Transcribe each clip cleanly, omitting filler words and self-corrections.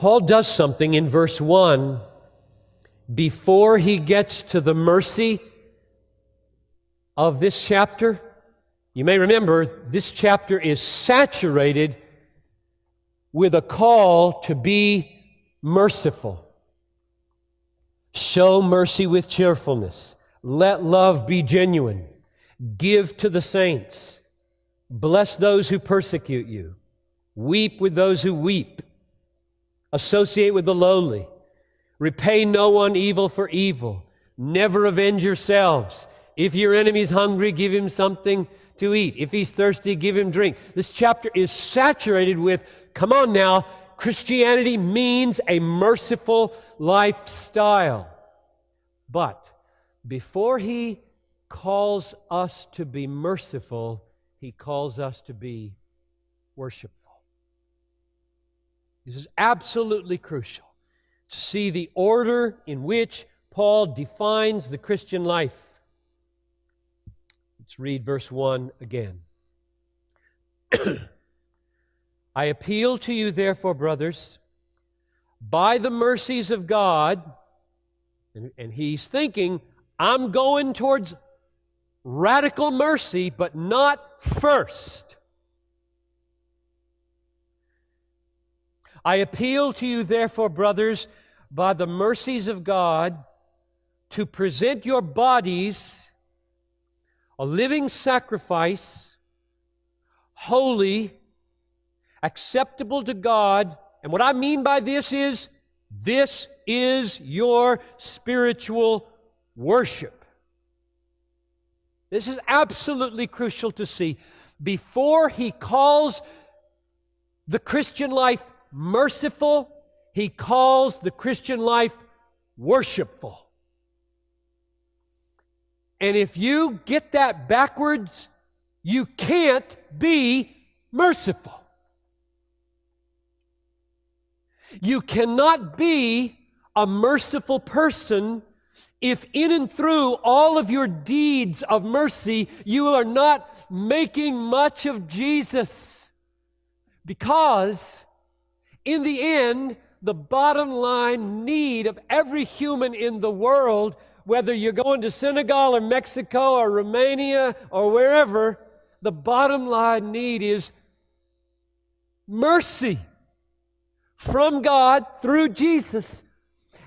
Paul does something in verse 1 before he gets to the mercy of this chapter. You may remember this chapter is saturated with a call to be merciful. Show mercy with cheerfulness. Let love be genuine. Give to the saints. Bless those who persecute you. Weep with those who weep. Associate with the lowly. Repay no one evil for evil. Never avenge yourselves. If your enemy is hungry, give him something to eat. If he's thirsty, give him drink. This chapter is saturated with, come on now, Christianity means a merciful lifestyle. But before he calls us to be merciful, he calls us to be worshipful. This is absolutely crucial to see the order in which Paul defines the Christian life. Let's read verse 1 again. I appeal to you, therefore, brothers, by the mercies of God, and he's thinking, I'm going towards radical mercy, but not first. I appeal to you, therefore, brothers, by the mercies of God, to present your bodies a living sacrifice, holy, acceptable to God. And what I mean by this is your spiritual worship. This is absolutely crucial to see. Before he calls the Christian life merciful, he calls the Christian life worshipful. And if you get that backwards, you can't be merciful. You cannot be a merciful person if in and through all of your deeds of mercy, you are not making much of Jesus. Because in the end, the bottom line need of every human in the world, whether you're going to Senegal or Mexico or Romania or wherever, the bottom line need is mercy from God through Jesus.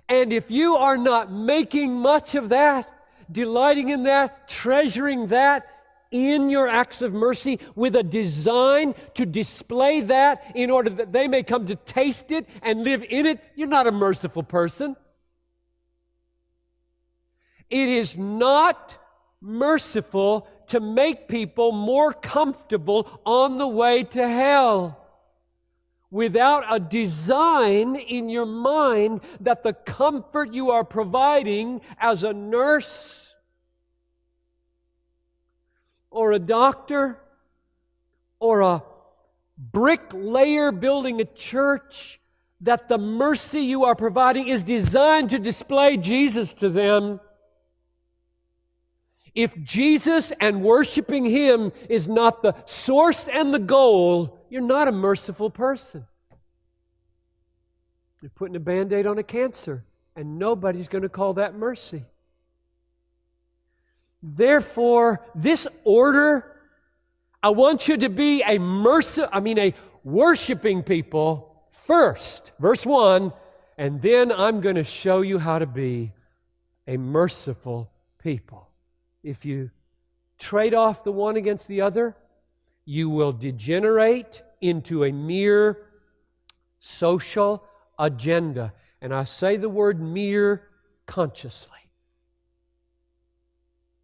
And if you are not making much of that, delighting in that, treasuring that in your acts of mercy with a design to display that in order that they may come to taste it and live in it, you're not a merciful person. It is not merciful to make people more comfortable on the way to hell without a design in your mind that the comfort you are providing as a nurse or a doctor or a bricklayer building a church, that the mercy you are providing is designed to display Jesus to them. If Jesus and worshiping Him is not the source and the goal, you're not a merciful person. You're putting a Band-Aid on a cancer, and nobody's going to call that mercy. Therefore, this order, I want you to be a worshiping people first, verse 1, and then I'm going to show you how to be a merciful people. If you trade off the one against the other, you will degenerate into a mere social agenda. And I say the word mere consciously.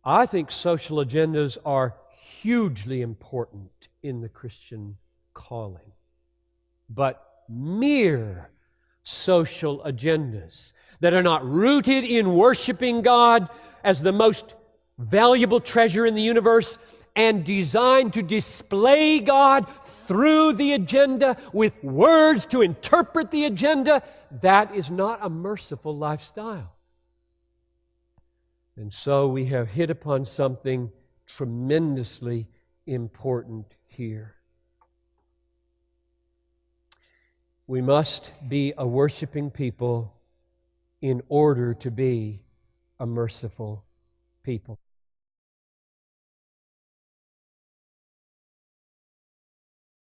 I think social agendas are hugely important in the Christian calling. But mere social agendas that are not rooted in worshiping God as the most valuable treasure in the universe and designed to display God through the agenda with words to interpret the agenda, that is not a merciful lifestyle. And so we have hit upon something tremendously important here. We must be a worshiping people in order to be a merciful people.